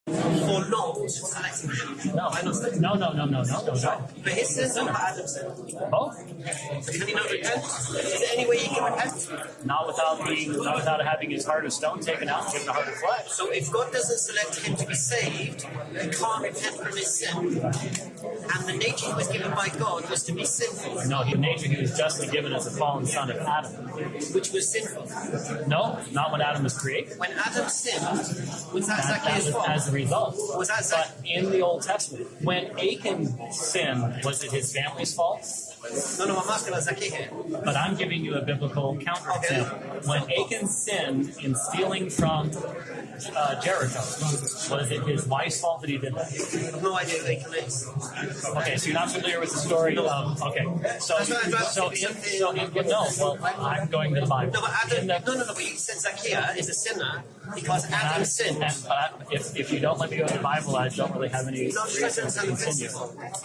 for not selecting him. No. No. But his sins or Adam's sin? Both. Can he not repent? Is there any way he can repent? Not without having his heart of stone taken out and given a heart of flesh. So if God doesn't select him to be saved, he can't repent from his sin. And the nature he was given by God was to be sinful. No, the nature he was justly given as a fallen son of Adam. Which was sinful. No, not when Adam was created. When Adam sinned, was that Zakir's fault? As a result. Was that But in the Old Testament, when Achan sinned, was it his family's fault? No, I'm asking about Zakir here. But I'm giving you a biblical counterexample. When Achan sinned in stealing from Jericho, was it his wife's fault that he did that? I have no idea who Achan is. Okay, so you're not familiar with the story of... Okay, I'm going to the Bible. No, but Adam... No, but you said Zakir is a sinner because Adam sinned. If you don't let me go to the Bible, I don't really have any reason to continue.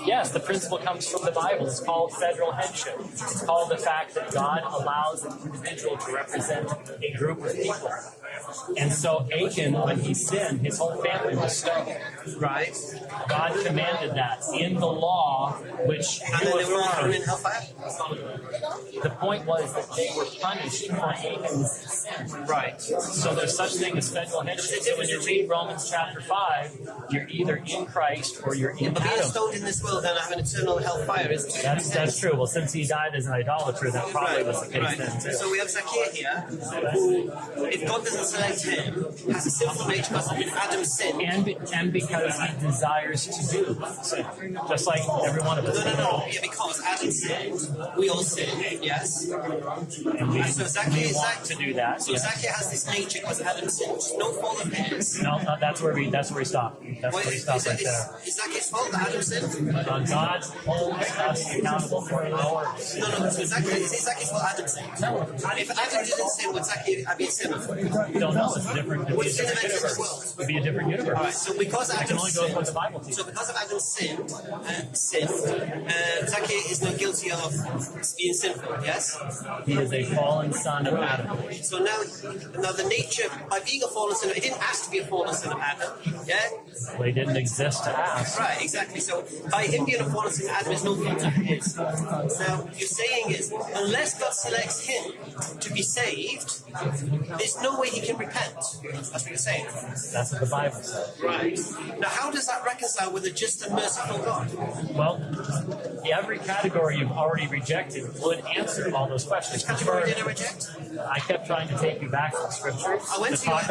Yes, the principle comes from the Bible. It's called federal headship. It's called the fact that God allows an individual to represent a group of people. And so Achan, when he sinned, his whole family was stoned. Right. God commanded that in the law, which and then they were all thrown in hellfire? The point was that they were punished for Achan's sin. Right. So there's such thing as federal headship. So when you read Romans chapter 5, you're either in Christ or you're in But being Adam. stoned in this world and having eternal hellfire is... That's true. Well, since he died as an idolater, that probably was the case then too. So we have Zakir here, who, if God doesn't select him, has a sinful nature because of Adam's sin. And because he desires to do sin. Just like every one of us. No. Yeah, because Adam sinned, we all sin, yes. And we So Zakir want to do that. So Zakir has this nature because Adam sinned, which is no fault of his. No, that's where we stop. That's where we stop right there. Is Zakir's fault that Adam sinned? God holds us accountable for our sin. No. So Zakir, is it Zakir's fault Adam sinned? No. If Adam didn't sin, would Zakir be a sinner? We don't know. It's different. It'd What be a is in the different next universe. world? It'd be a different universe. Alright, so because I can Adam only go with what the Bible teaches. So because of Adam's sin, Zakir is not guilty of being sinful, yes? He is a fallen son of Adam. So now the nature, by being a fallen son, he didn't ask to be a fallen son of Adam, yeah? Well, he didn't exist to ask. Right, exactly. So by him being a fallen son of Adam is no fault of his. Now, you're saying is, unless God selects him to be saved, there's no way he can repent. That's what you're saying. That's what the Bible says. Right. Now, how does that reconcile with a just and merciful God? Well, every category you've already rejected would answer all those questions. Category did I reject? I kept trying to take you back to the scriptures to talk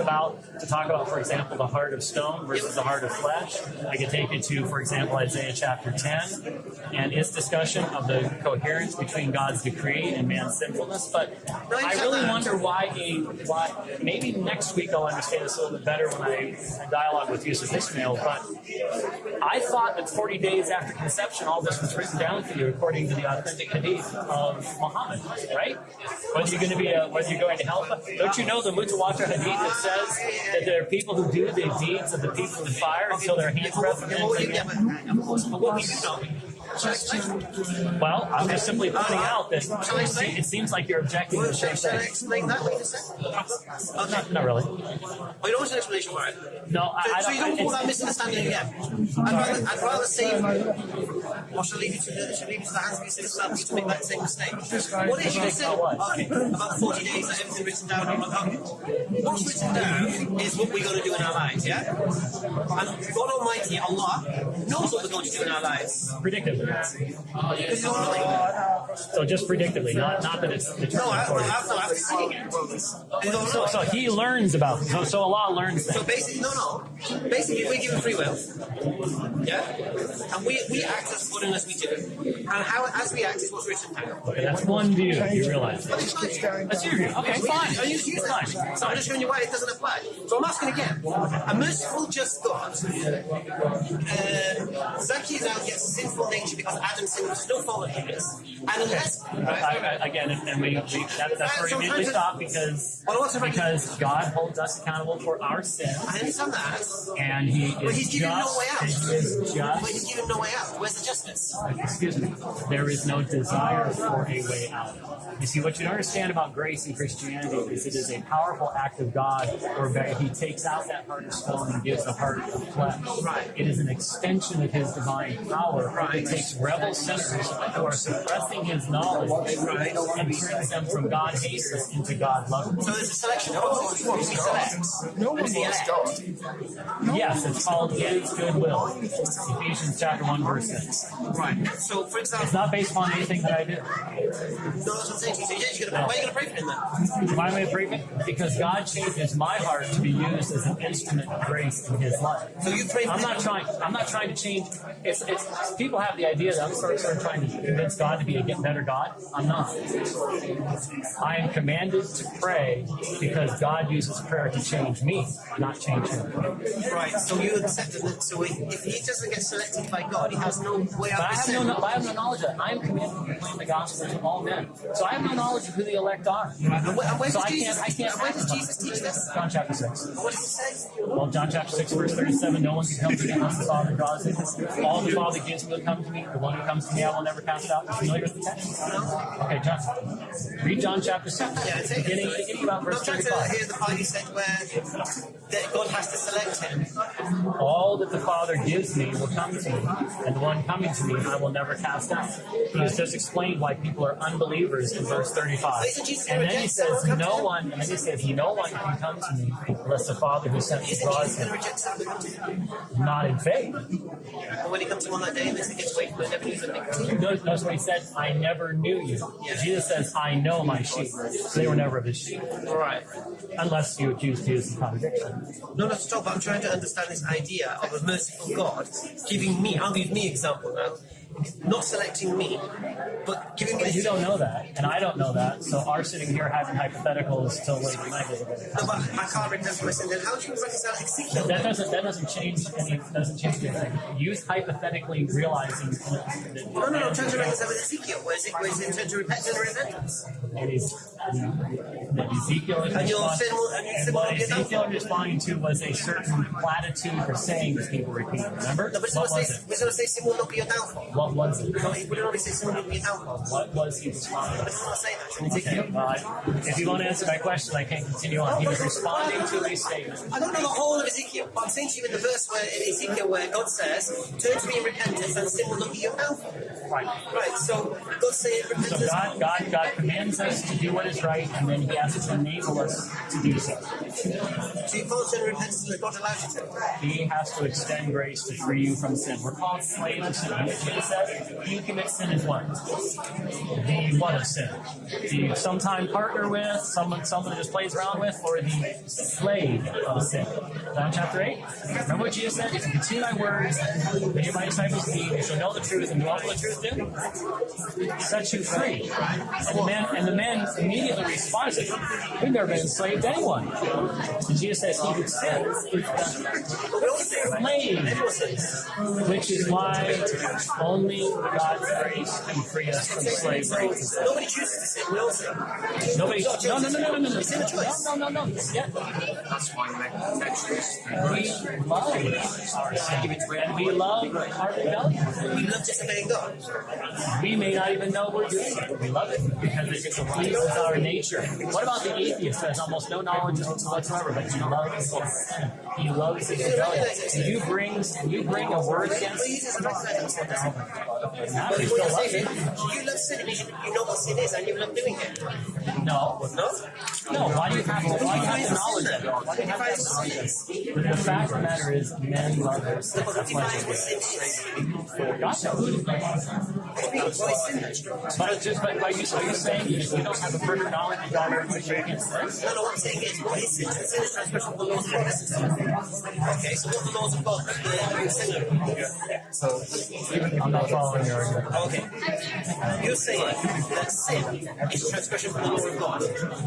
about, for example, the heart of stone versus the heart of flesh. I could take you to, for example, Isaiah chapter 10 and its discussion of the coherence between God's decree and man's sinfulness. But I really wonder why maybe next week I'll understand this a little bit better when I dialogue with Yusuf Ismail. But I thought that 40 days after conception, all this was written down for you according to the authentic hadith of Muhammad, right? Whether you're going to hell. Don't you know the Mutawatir hadith that says that there are people who do the deeds of the people in fire until their hands press again? Well, I'm just simply pointing out that it seems like you're objecting to the same Shall I thing. explain that, what you said? Okay. Not really. Well, you don't want an explanation for it. No, So you don't call that misunderstanding again. I'd rather say, or shall I leave it to the hands of your sister for you to make that same mistake? What is you said? Okay, about 40 days that everything written down. Okay. What's written down is what we're going to do in our lives, yeah? And God Almighty, Allah, knows what we're going to do in our lives. Predictably. Because He's all knowing. So just predictably, not that it's determined for you. I've seen it. So he learns about it. So Allah learns So that. basically, Basically, we're given free will. Yeah? And we act as according as we do. And as we act is what's written down. Okay, that's one view, you realize. But it's not. That's your view. Okay, fine. I use that. So I'm just showing you why it doesn't apply. So I'm asking again. A merciful, just God. Zakir now gets a sinful nature salvation because Adam sinned, which is no fault of his. And unless... Again, that's where we immediately stop because God holds us accountable for our sin. I understand that. And He is he's given no way out. But he's given no way out. Where's the justice? Excuse me. There is no desire for a way out. You see, what you don't understand about grace in Christianity is it is a powerful act of God whereby He takes out that heart of stone and gives the heart of flesh. Right. It is an extension of His divine power. Right. It takes rebel sinners who are suppressing His knowledge and turns them from God hates us into God loves. So there's a selection process before we select. No one wants God. Yes, it's called His goodwill. Ephesians chapter 1, verse 6. Right. So, for example... It's not based on anything that I do. No, that's what I'm saying. So why are you going to pray for him then? Why am I praying for him? Because God changes my heart to be used as an instrument of grace in His life. So you pray for I'm not trying to change. It's people have the idea that I'm sort of trying to convince God to be a better God. I'm not. I am commanded to pray because God uses prayer to change me, not change Him. Right. So you accept that. So if he doesn't get selected by God, he has no way out. But I have no knowledge of it. I am commanded to proclaim the gospel to all men. So I have no knowledge of who the elect are. Where So does Jesus teach this? John chapter 6. What does it say? Well, John chapter 6, verse 37, no one can come to me unless the Father draws him. All the Father gives me will come to me. The one who comes to me I will never cast out. Are you familiar with the text? No. Okay, John. Read John chapter 6. Yeah, it's beginning about verse 35. I'm trying to hear the part you said where that God has to select him. All that the Father gives me will come to me, and the one coming to me I will never cast out. He has just explained why people are unbelievers in verse 35. And then he says, no one can come to me unless the Father who sent me draws him. Not in faith. But when he comes to one that day, they say, "Get away from it, never knew something." Notice what he said, I never knew you. Jesus says, I know my sheep. So they were never of his sheep. Right. Unless you accuse Jesus of contradiction. No, not at all, but I'm trying to understand this idea of a merciful God giving me, I'll give me example now, not selecting me, but giving me... But you don't know that, and I don't know that, so our sitting here having hypotheticals till late at night is a bit... No, but I can't recognize my sin. Then how do you reconcile Ezekiel? That doesn't change anything. You hypothetically realizing that... No, I'm trying to reconcile with Ezekiel. Where is it in terms of repentance? It is that Ezekiel is what Ezekiel responding to was a certain platitude or saying that people repeat. Remember? No, but it's going to say sin will not be your downfall. What was it? No, he would only say sin will not be your downfall. What was he responding to? But it's not saying that. Okay, well, if you won't answer my question, I can't continue on. He was responding to a statement. I don't know the whole of Ezekiel, but I'm saying to you in the verse where in Ezekiel where God says, turn to me in repentance and sin will not be your downfall. Right, so God's saying repentance. So God commands us to do what is right, and then He has to enable us to do so. So you can't turn repentance unless God allows you to. He has to extend grace to free you from sin. We're called slaves of sin. You know what Jesus said? He who commits sin is what? The what of sin? The sometime partner with, someone that just plays around with, or the slave of sin. John chapter 8. Remember what Jesus said? If you continue my words, then you my disciples be, you shall know the truth, and what will the truth do? Set you free. And the man immediately responds, we've never been enslaved to anyone. And Jesus says, he who sins is the slave, which is why only God's grace can free us from slavery. Nobody chooses to sin, we all sin. Nobody. No. It's in a choice. No. Yeah. That's why that choice. We love our sin, and we love our rebellion. We love disobeying God. We may not even know we're doing it, but we love it because it pleases our nature. What about the atheist that has almost no knowledge whatsoever, but he loves his sin? He loves his rebellion. And you bring a word against him. Now he still loves it. You love sin because you know what sin is and you love doing it. No. Why do you have to knowledge it? Why do you have to knowledge it? But the fact of the matter is, men love their sin. That's why Define what sin is. God knows. But are you saying you don't have a perfect knowledge of God or what you can sin? No, what I'm saying is, what is sin? Sin is transgression of the laws of God. Okay, so what are the laws of God? I'm not following your argument. Okay. You're saying that sin is transgression from the law of God.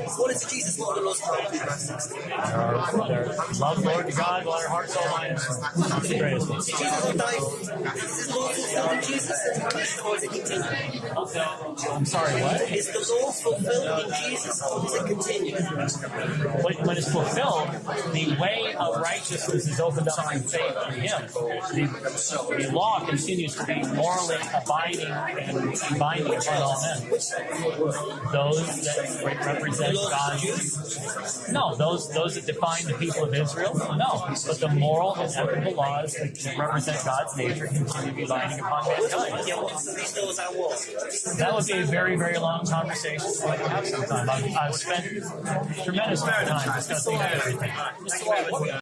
According to Jesus, what are the laws of God? Love the Lord God, with all your heart, soul, mind, and strength. That's the greatest one. Did Jesus not die? Is his law fulfilled in Jesus and or is it continued? I'm sorry, what? Is the law fulfilled in Jesus or does it continue? When it's fulfilled, the way of righteousness is opened up in faith in Him. The law continues to be morally abiding and binding upon all men. Those that represent God. No, those that define the people of Israel. No, but the moral and ethical laws that represent God's nature continue to be binding upon mankind. Yeah, what these laws are what? That would be a very, very long conversation we can have sometime. I've spent a tremendous amount of time discussing everything.